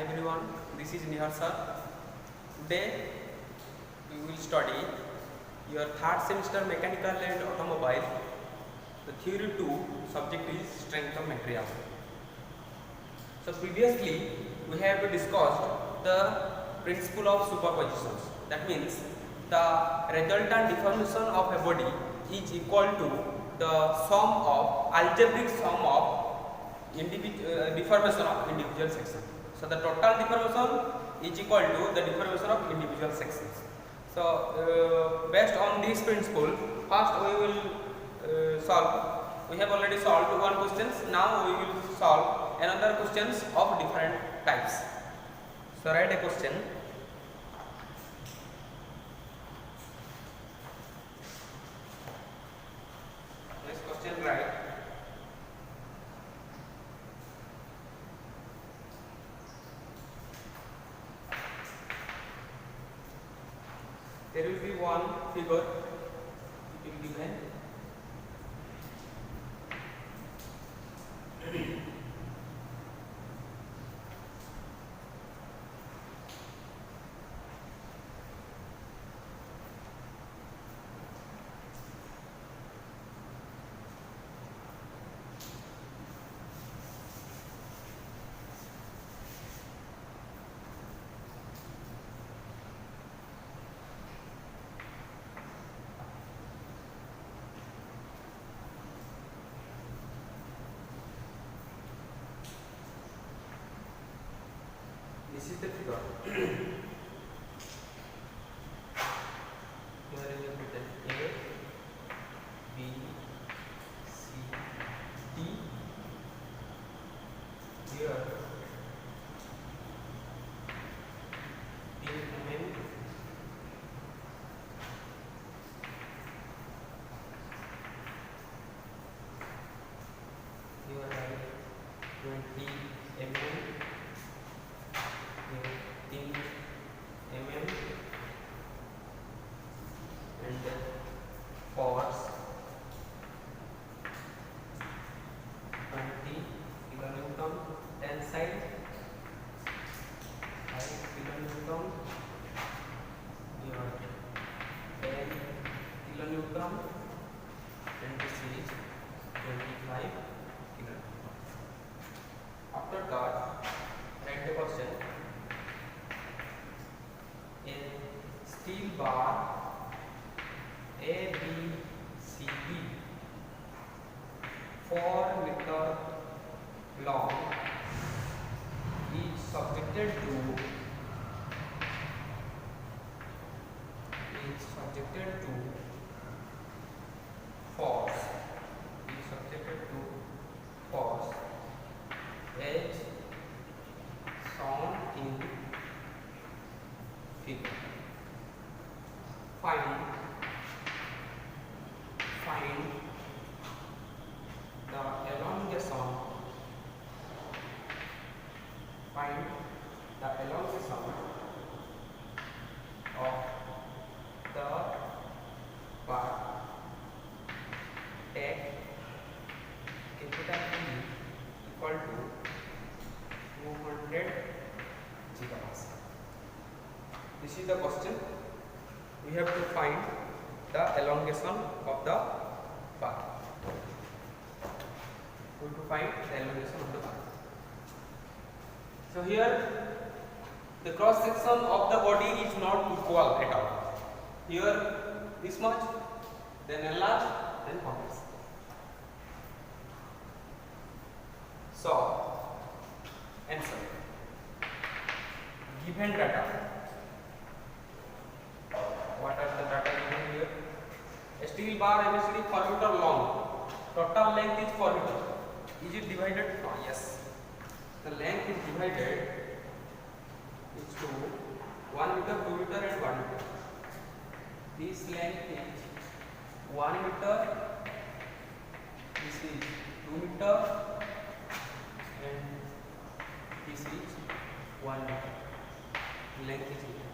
everyone, this is Nihar sir. Today we will study your third semester mechanical and automobile. The theory 2 subject is strength of material. So previously we have discussed the principle of superpositions. That means the resultant deformation of a body is equal to the sum of algebraic sum of deformation of individual sections. So the total deformation is equal to the deformation of individual sections. So based on this principle, first we will solve. We have already solved one questions. Now we will solve another questions of different types. So write a question. This question write. There will be one figure it will be given. This is the figure. Here is written A, B, C, D. Here 10 mm. Here I 20 mm. 10 mm and force 20 kilonewton, tensile 5 kilonewton, here 10 kilonewton and this is 25 kilonewton. After that, write the question. A steel bar A, B, C, D 4 meter long is subjected to force as shown in figure. Find the elongation of the part. Take capital E equal to 200 gigapascal. This is the question. We have to find the elongation of the part. We have to find the elongation of the part. So here the cross section of the body is not equal at all. Here this much, then enlarge, then compress. So answer. Given data. What are the data given here? A steel bar ABCD 4 meter long. Total length is 4 meter. Is it divided? Oh, yes. The length is divided into 1 meter, 2 meter and 1 meter. This length is 1 meter. This is 2 meter and this is 1 meter. Length is meter.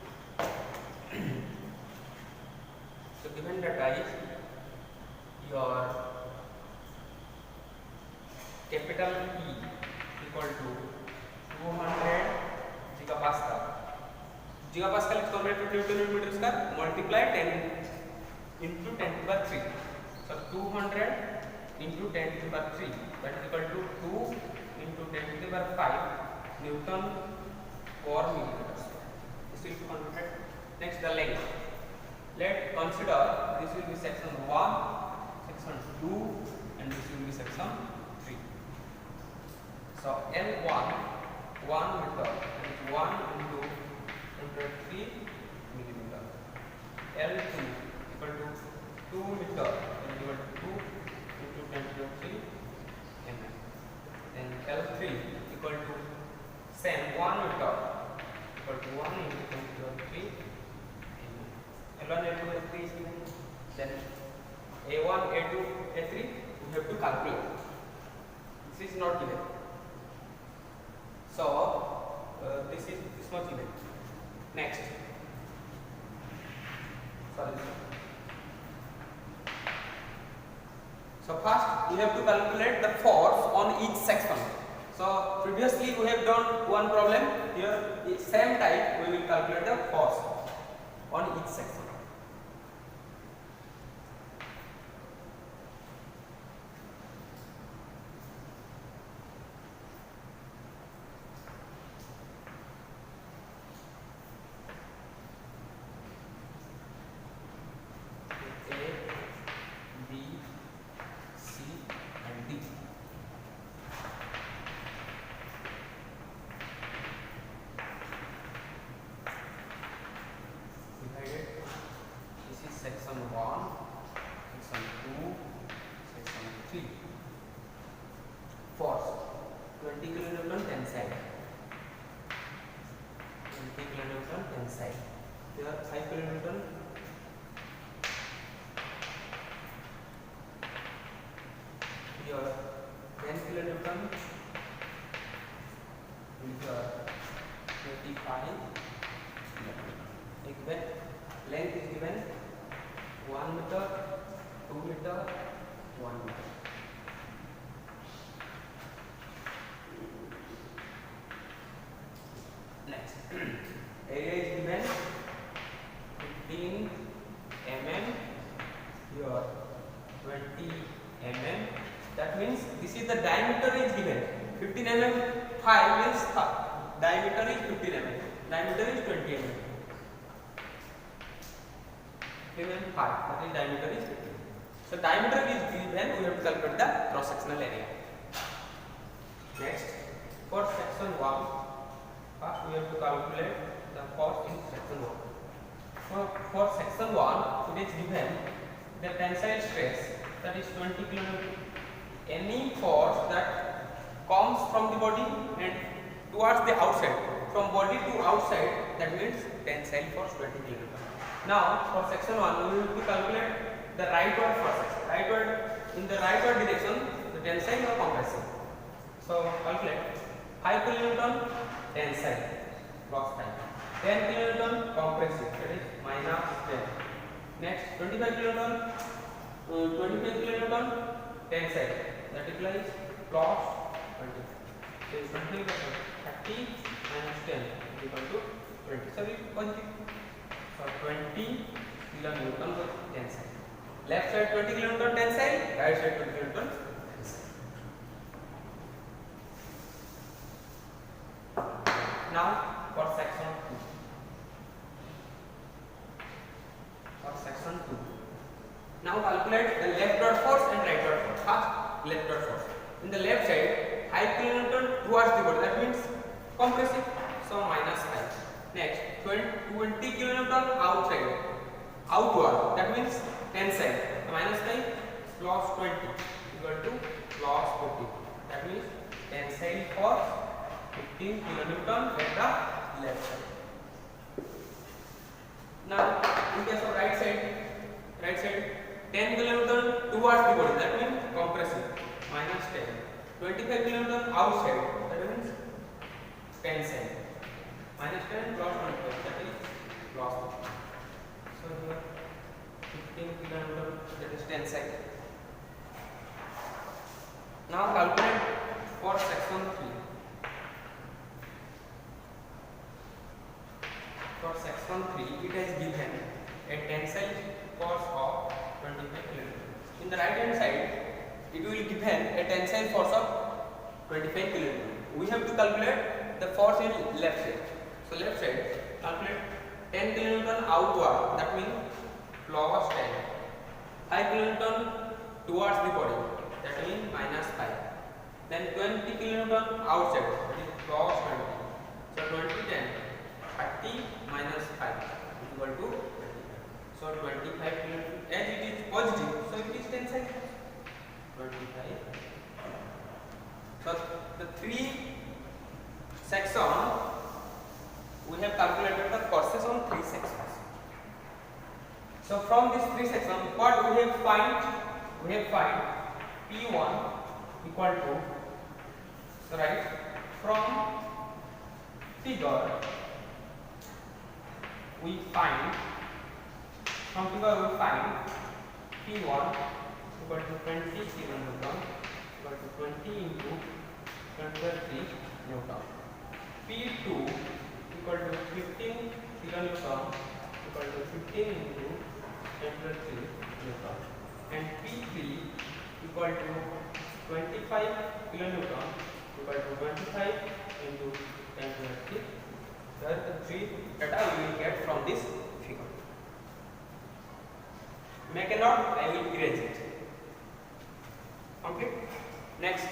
So given data is your capital E equal to 200 Newton per meter square, multiply 10 into 10 to the power 3. So 200 into 10 to the power 3, that is equal to 2 into 10 to the power 5 Newton per millimeter square. This will be 100. Next, the length. Let's consider this will be section 1, section 2, and this will be section 3. So L1 1 meter, that is 1 into 103 millimeter. L2 equal to 2 meter, that is equal to 2 into 10 to the 3 mm. Then L3 equal to same 1 meter equal to 1 into 10 to the 3 mm. L1, L2, L3 is given. Then A1, A2, A3 we have to calculate. This is not given. So this much given. Next. Sorry. So first we have to calculate the force on each section. So previously we have done one problem. Here same type we will calculate the force on each section. Section 1, section 2, section 3. Force 20 kilonewton tensile. 20 kilonewton tensile. Here 5 kilonewton. Here 10 kilonewton. Here 25 kilonewton. Given length is given 1 meter, 2 meter, 1 meter. Next, area is given 15 mm, here 20 mm. That means this is the diameter is given 15 mm. 5 means diameter is 15 mm. Diameter is 20 mm. 5, that is diameter is 15. So diameter is given, we have to calculate the cross sectional area. Next, for section 1, first we have to calculate the force in section 1. For section 1, it is given the tensile stress, that is 20 kN. Any force that comes from the body and towards the outside, from body to outside, that means tensile force 20 kN. Now for section 1 we will to calculate the rightward forces. In the rightward direction, the tensile or compressive. So calculate 5 kN tensile plus 5, 10 kN compressive, that is minus 10. Next 25 kN tensile, that implies plus 20. So 20 30 minus 10 is equal to 20. So we positive. So 20 kilonewton tensile. Left side 20 kilonewton tensile, right side 20 kilonewton tensile. Now for section 2. For section 2. Now calculate the leftward force and rightward force. First, leftward force. In the left side, 5 kilonewton towards the body. That means compressive. So minus 5. Next, 20 kilonewton outside, outward. That means tensile. So minus 5 plus 20 equal to plus 40. That means tensile force 15 kilonewton at the left side. Now, in case of right side 10 kilonewton towards the body. That means compressive. Minus 10. 25 kilonewton outside. That means tensile. Minus 10 plus 25, that is plus 50. So here 15 kilonewton, that is tensile. Now calculate for section 3. For section section 3, it has given a tensile force of 25 kN. In the right hand side, it will given a tensile force of 25 kN. We have to calculate the force in left side. So left side, calculate 10 kN outward, that means plus 10. 5 kN towards the body, that means minus 5. Then 20 kN outside, that is plus 20. So 20, 10, 30 minus 5 is equal to 25. So 25 kN, as it is positive, so it is tensile 25. So the three section, we have calculated the forces on three sections. So from these three sections, what we have find? We have find P1 equal to, so right, from figure we find P1 equal to 20 kN equal to 20 into 10 Newton. P2 equal to 15 kN equal to 15 into 10 Newton, and P3 equal to 25 kN equal to 25 into 10 Newton. The three data we will get from this figure. Make a note, I will erase it. Complete. Next.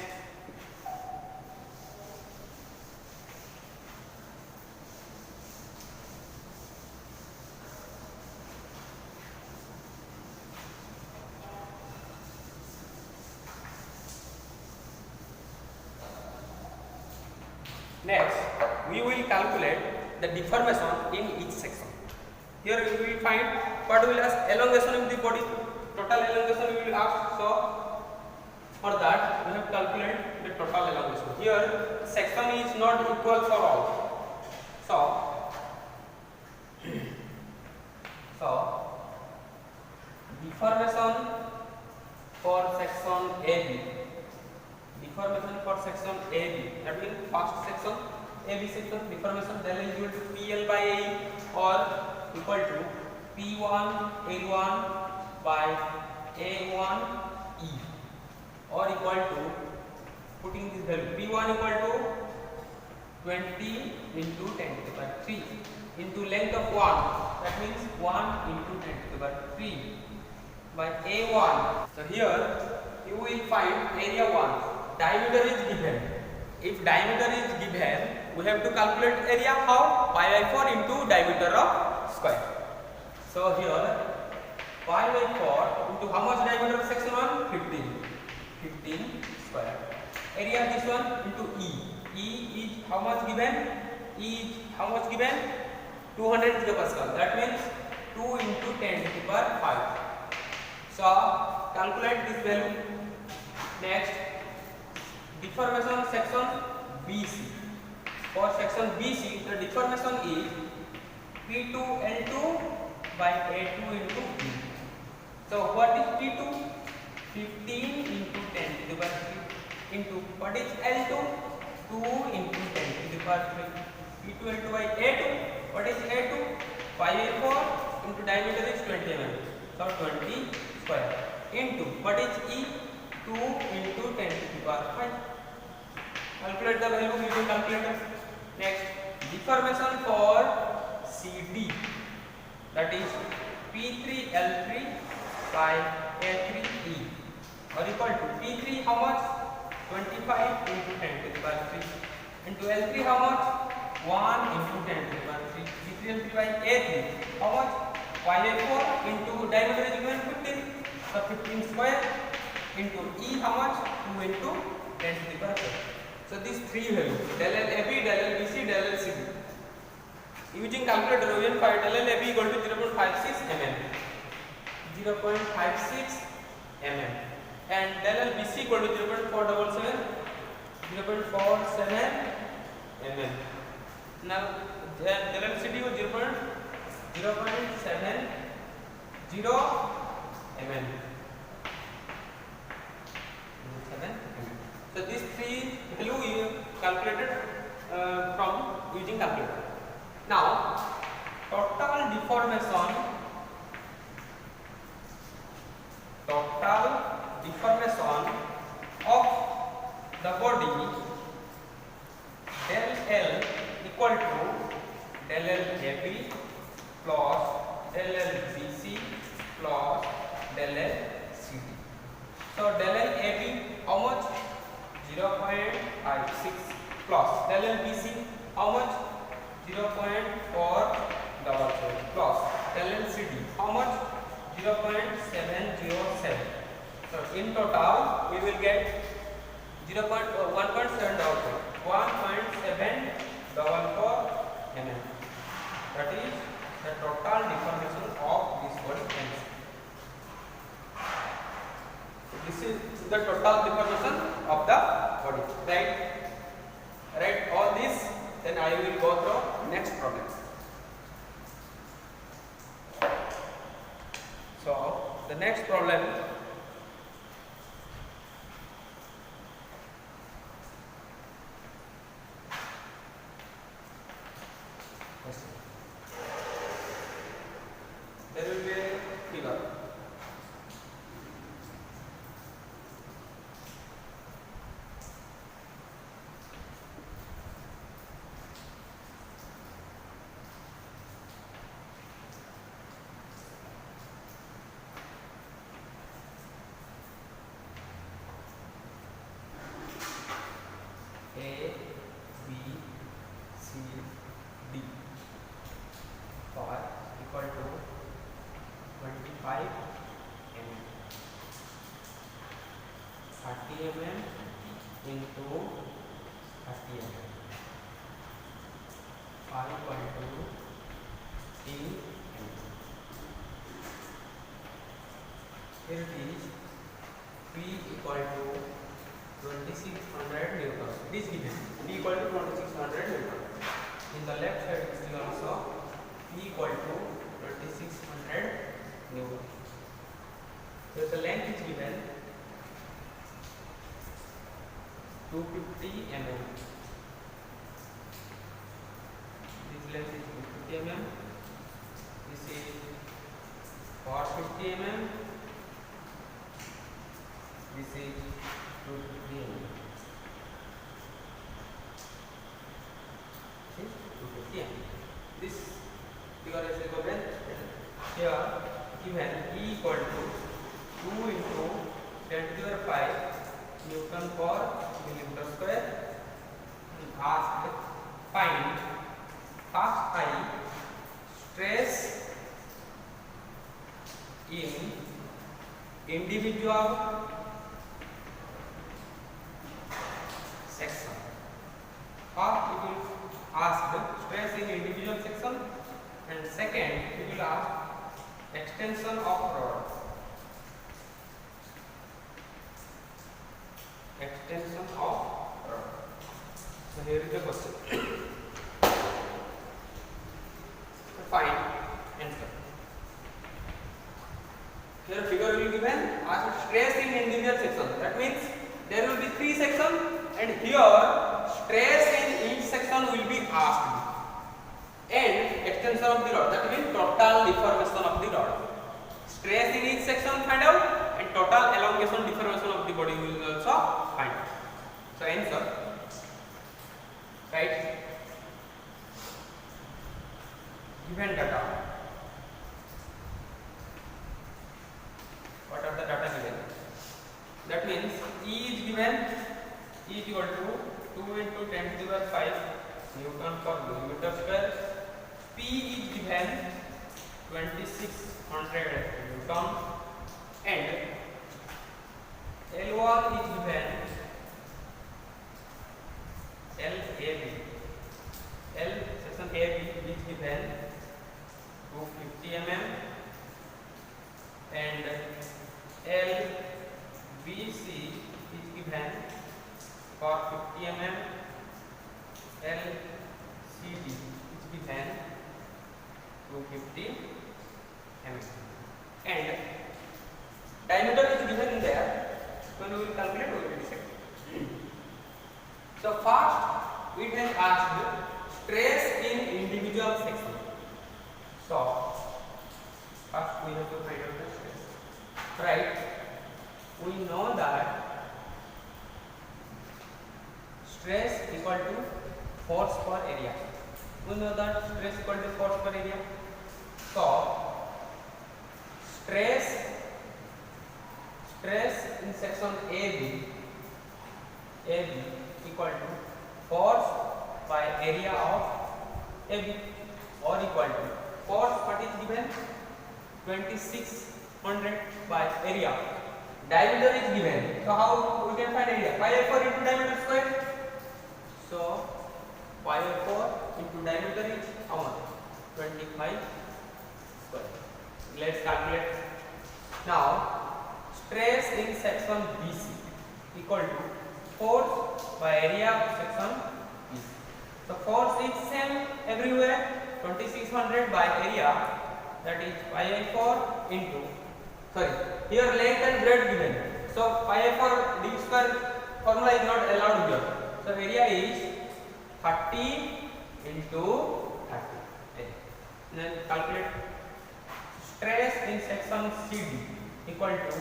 Next, we will calculate the deformation in each section. Here we will find what we will ask elongation of the body, total elongation we will ask. So for that we have calculated the total elongation. Here section is not equal for all. So deformation for section AB. Deformation for section AB, that means first section AB section deformation, that is equal to PL by A or equal to P1 L1 by A1 E, or equal to, putting this value, P1 equal to 20 into 10 to the power 3 into length of 1, that means 1 into 10 to the power 3 by A1. So here you will find area 1. Diameter is given. If diameter is given, we have to calculate area. How? Pi by 4 into diameter of square. So here pi by 4 into how much diameter of section 1? 15 square. Area this one into E. E is how much given? E is how much given? 200 gigapascal. That means 2 into 10 to the power 5. So calculate this value. Next, deformation section BC. For section BC, the deformation is P2L2 by A2 into B. So what is P2? 15 into 10 to the power 3 into what is L2? 2 into 10 to the power 3. P2L2 by A2. What is A2? Pi by 4 into diameter is 20 mm. So 20 square into what is E? 2 into 10 to the power 5. Calculate the value using calculator. Next, deformation for CD, that is P3L3 by A3E, or equal to P3 how much? 25 into 10 to the power 3 into L3 how much? 1 into 10 to the power 3. P3L3 by A3 how much? Pi by 4 into diameter is given 15, so 15 square into E how much? 2 into 10 to the power 4. So these three values, del L AB, del L BC, del L CD. Using calculator, we will find del L AB equal to 0.56 mm, 0.56 mm, and del L BC equal to 0.477 mm. Now del L CD was 0.70 mm. So these three value you calculated from using calculator. Now total deformation of the body del L equal to del L AB plus del L BC plus del L CD. So del L AB how much? 0.56 plus del L BC how much? 0.477 plus del L CD how much? 0.707. So in total we will get 1.744 mm. That is the total deformation of this body. This is the total deformation of the body. Right all this, then I will go through next problem. So the next problem there will be a figure. A, B, C, D for equal to 25 mm, 30 mm into 30 mm, 5 equal to 10 mm. Here it is P equal to 2600 Newton. It is given P equal to 2600 Newton. In the left side it is also P equal to 2600 Newton. So the length is given 250 mm. This length is 250 mm. This is 450 mm. This is 250 mm. This 250 mm. This figure is given here, given E equal to 2 into 10 to the power 5 Newton per millimeter square. Asked find first I stress in individual section. First it will ask stress in individual section, and second it will ask extension of rod. Extension of rod. So here is the question. Find answer. Here figure will be given as stress in individual section. That means there will be 3 sections, and here stress in each section will be asked, and extension of the rod. That means total deformation of the rod. Stress in each section find out, and total elongation deformation of the body will also find out. So answer, right? Given data. What are the data given? That means E is given, E is equal to 2 into 10 to the power 5 Newton per millimeter square. P is given 2600 Newton, and L1 is given LAB. L section AB is given 250 mm, and LBC is given for 50 mm, LCD is given 250 mm, and diameter is given in there. When we will calculate, we will check. So first we can ask stress in individual section. So we have to find out the stress. Right? We know that stress equal to force per area. We know that stress equal to force per area. So stress in section AB equal to force by area of AB, or equal to force what is given 2600 by area. Diameter is given. So how we can find area? Pi by 4 into diameter square. So pi by 4 into diameter is how much? 25 square. Let's calculate. Now stress in section BC equal to force by area of section BC. So force is same everywhere, 2600 by area, that is pi by 4 into, sorry, here length and breadth given. So pi by 4 d square formula is not allowed here. So area is 30 into 30. Then calculate stress in section CD equal to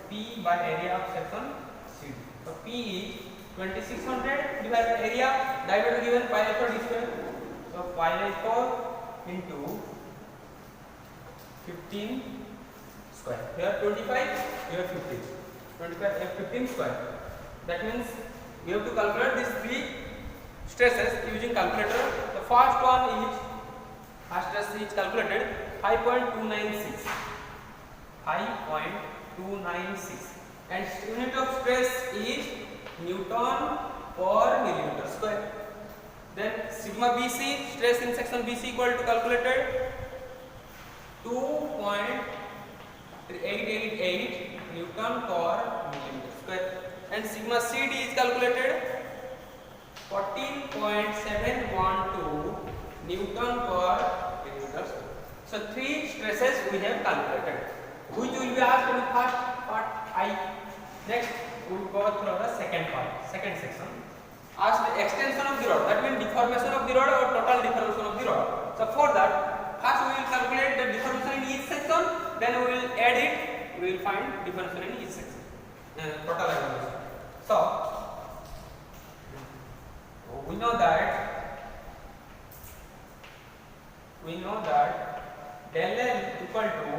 P by area of section CD. So P is 2600 divided by area, diameter given pi by 4 d square. So pi by 4 into 15 square. Here 25, here 15. 25 and 15 square. That means we have to calculate these three stresses using calculator. The first one is stress is calculated 5.296. 5.296, and unit of stress is Newton per millimeter square. Then sigma BC, stress in section BC equal to calculated 2.888 Newton per millimeter square, and sigma CD is calculated 14.712 Newton per millimeter square. So three stresses we have calculated, which will be asked in the first part I. Next we will go through the second part, second section. Ask the extension of the rod, that means deformation of the rod or total deformation of the rod. So for that, first we will calculate the deformation in each section, then we will add it, we will find deformation in each section, total deformation. So we know that del L equal to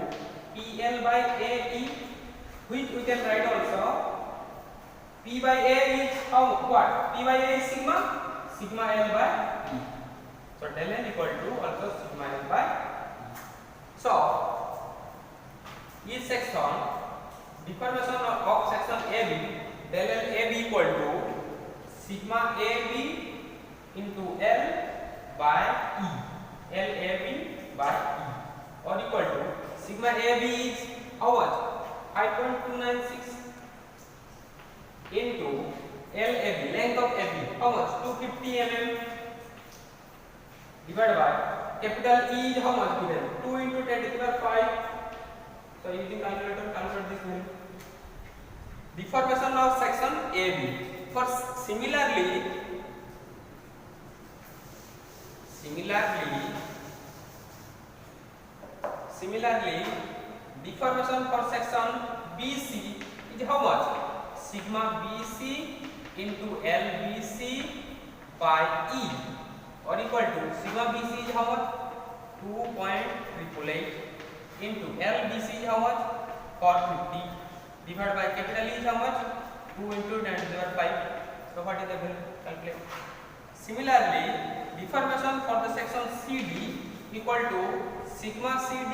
PL by AE, which we can write also P by A is how, what? P by A is sigma L by E. So del L equal to also sigma L by E. So each section, deformation of section AB, del L AB equal to sigma AB into L by E, L AB by E, or equal to sigma AB is how much? 5.296 into LAB, length of AB, how much? 250 mm, divided by capital E is how much given? 2 into 10 to the power 5. So using calculator, calculate this value. Deformation of section AB. For similarly, deformation for section BC is how much? Sigma BC into LBC by E, or equal to sigma BC is how much? 2.888 into LBC is how much? 450 divided by capital E is how much? 2 into 10 to the power 5. So what is the value? Calculate. Similarly, deformation for the section CD equal to sigma CD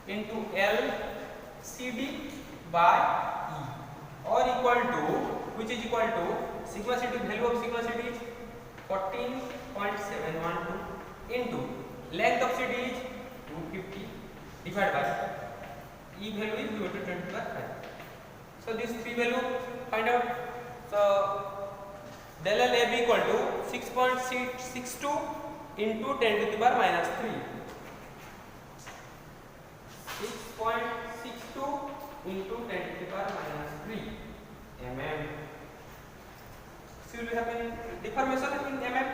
into LCD by E, or equal to, which is equal to sigma CD, value of sigma CD is 14.712 into length of CD is 250 divided by E value is 2 to 10 to the 5. So these three value find out. So del L AB equal to 6.662 into 10 to the power minus 3. 6.62 into 10 to the power minus 3 mm. So we have deformation in mm.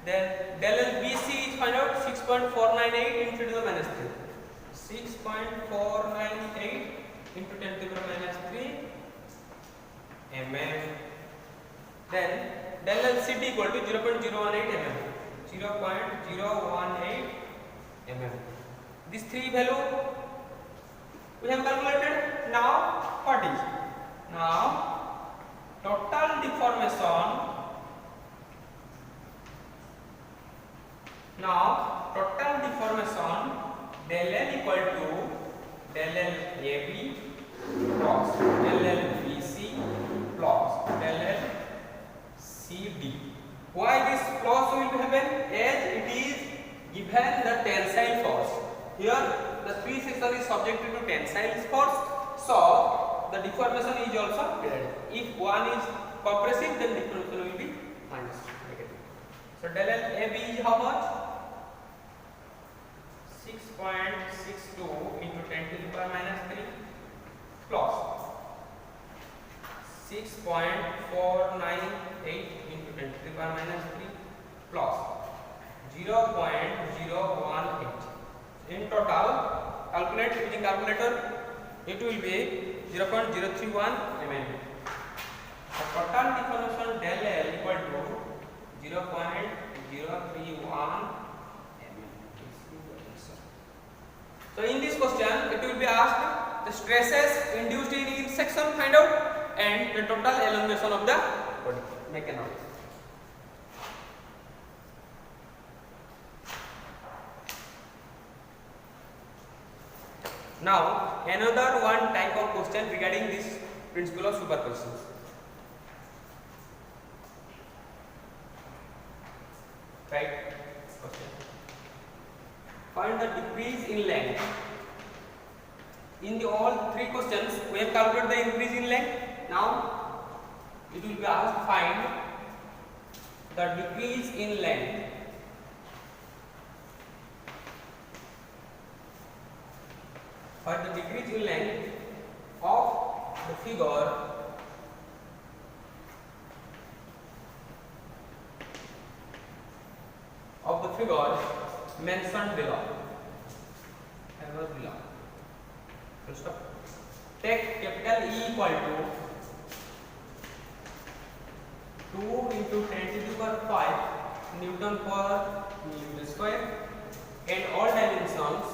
Then del L BC is find out 6.498 into the minus 3. 6.498 into 10 to the power minus 3 mm. Then del LCD equal to 0.018 mm. 0.018 mm. These three value we have calculated. Now what is? Now total deformation. Now total deformation del L equal to del L AB plus del L BC plus del L CD. Why this plus will happen? As it is given the tensile force. Here the three section is subjected to tensile force, so the deformation is also added. If one is compressive, then deformation will be minus negative. So del L AB is how much? 6.62 into 10 to the power minus 3 plus 6.498 into 10 to the power minus 3 plus 0.018. In total, calculate using calculator, it will be 0.031 mm. The total deformation del L equal to 0.031 mm. So in this question, it will be asked the stresses induced in each section find out and the total elongation of the body. Make a note. Now another one type of question regarding this principle of superpositions. Right? Question. Find the decrease in length. In the all three questions, we have calculated the increase in length. Now it will be asked find the decrease in length. For the decrease in length of the figure mentioned below. Full stop. Take capital E equal to 2 into 10 to the power 5 Newton per meter square and all dimensions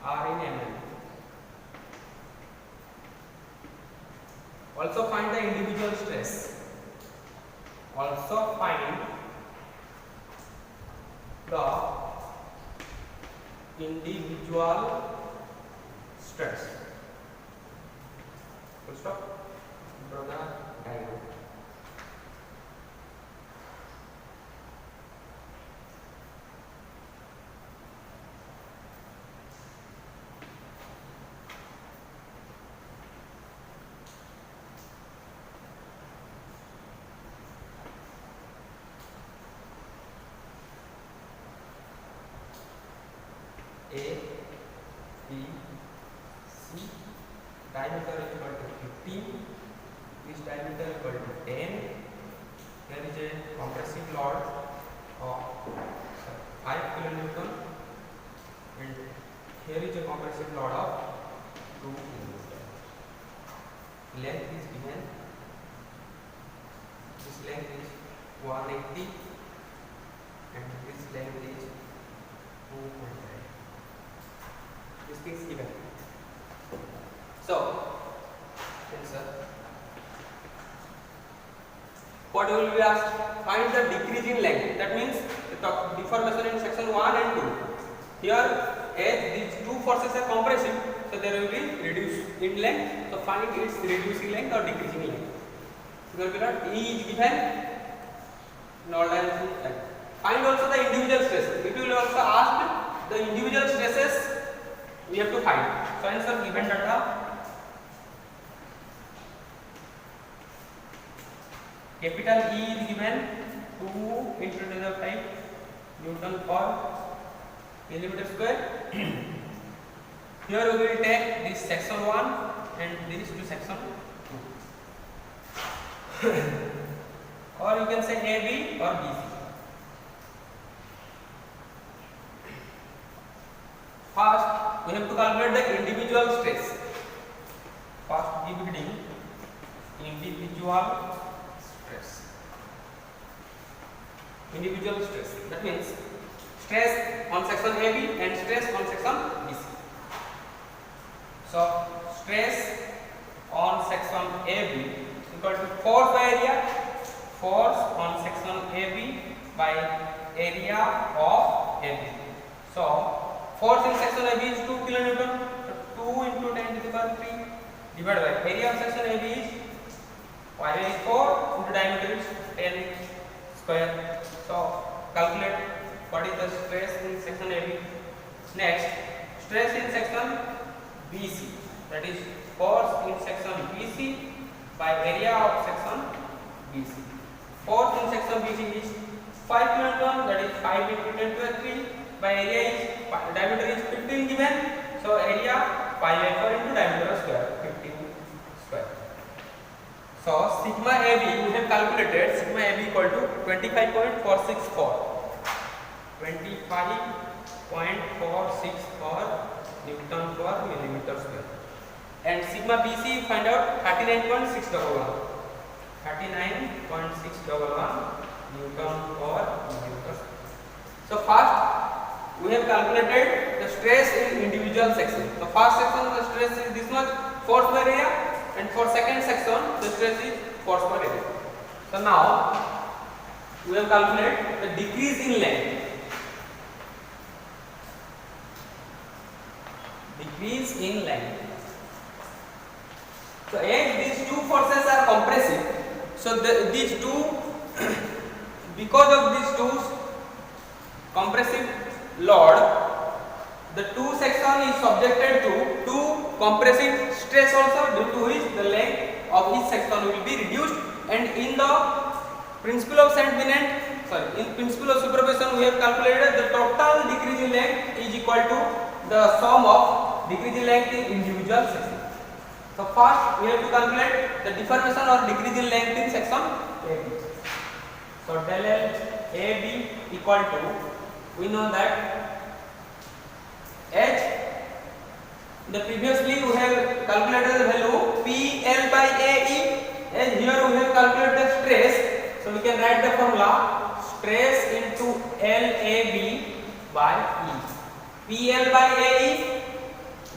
are in mm. Also find the individual stress. Also find the individual stress. Full stop. Draw the diagram. A, B, C, diameter is equal to 15, this diameter is equal to 10, there is a compressive load of 5 kilonewton and here is a compressive load of 2 kilonewton. Length is given, this length is 180 and this length is 2.5. This thing is given. So, answer. What will be asked? Find the decrease in length. That means the deformation in section 1 and 2. Here, as these two forces are compressive, so there will be reduced in length. So find its reducing length or decreasing length. There will be not E is given. Find also the individual stresses. It will also ask the individual stresses. We have to find. So answer given data. Capital E is given 2 into 10 to the 5 Newton per millimeter square. Here we will take this section 1 and this to section 2. Or you can say AB or BC. First, we have to calculate the individual stress. First, dividing individual stress. Individual stress. That means stress on section AB and stress on section BC. So, stress on section AB equal to force by area. Force on section AB by area of AB. So, force in section AB is 2 kilonewton. So 2 into 10 to the power 3 divided by area of section AB is pi is 4 into diameter is 10 square. So, calculate what is the stress in section AB. Next, stress in section BC, that is force in section BC by area of section BC. Force in section BC is 5 kilonewton, that is 5 into 10 to the 3 by area is diameter is 15 given. So area pi by 4 into diameter square 15 square. So sigma AB we have calculated sigma AB equal to 25.464. 25.464 Newton per millimeter square. And sigma BC find out 39.611. 39.611 Newton per millimeter square. So first we have calculated the stress in individual section. The first section the stress is this much force per area, and for second section the stress is force per area. So now we have calculated the decrease in length. Decrease in length. So as these two forces are compressive, so these two because of these two compressive load, the two section is subjected to two compressive stress also, due to which the length of each section will be reduced. And in the principle of principle of superposition we have calculated the total decrease in length is equal to the sum of decrease in length in individual section. So first we have to calculate the deformation or decrease in length in section AB. So del L AB equal to, we know that H, the previously we have calculated the value PL by AE, and here we have calculated the stress. So we can write the formula stress into LAB by E. PL by AE,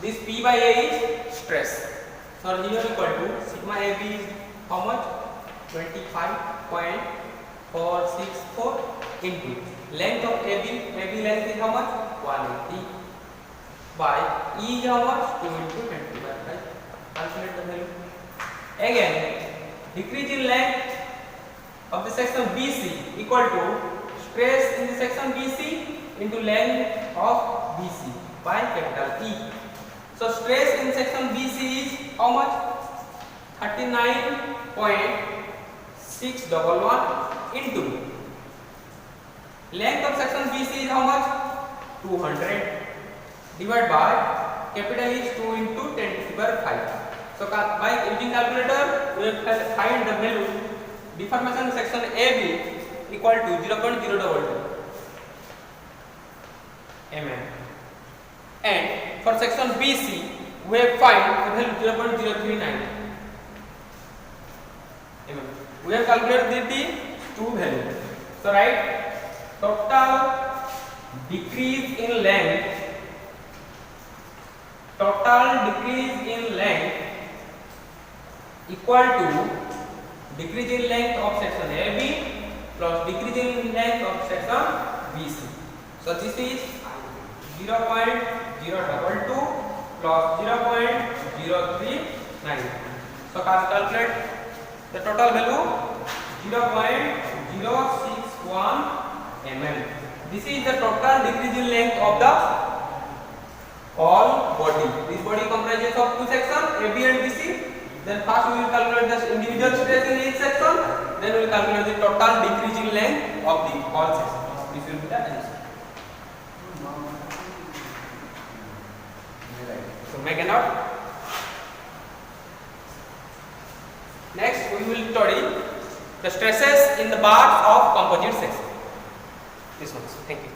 this P by A is stress. So here equal to sigma AB is how much? 25.464 into length of AB length is how much? 180 by E is how much? 2 into 20 by 5. Calculate the value. Again, decrease in length of the section BC equal to stress in the section BC into length of BC by capital E. So stress in section BC is how much? 39.611 into length of section BC is how much? 200 divided by capital is 2 into 10 to the power 5. So by using calculator we have find the value deformation section AB equal to 0.022 mm, and for section BC we have find the value 0.039 mm. We have calculated the two values. So write total decrease in length equal to decrease in length of section AB plus decrease in length of section BC. So this is 0.022 plus 0.039. So calculate the total value 0.061 mm. This is the total decrease in length of the whole body. This body comprises of two sections AB and BC. Then first we will calculate the individual stress in each section. Then we will calculate the total decrease in length of the whole section. This will be the answer. So make a note. Next we will study the stresses in the bars of composite section. This one. Thank you.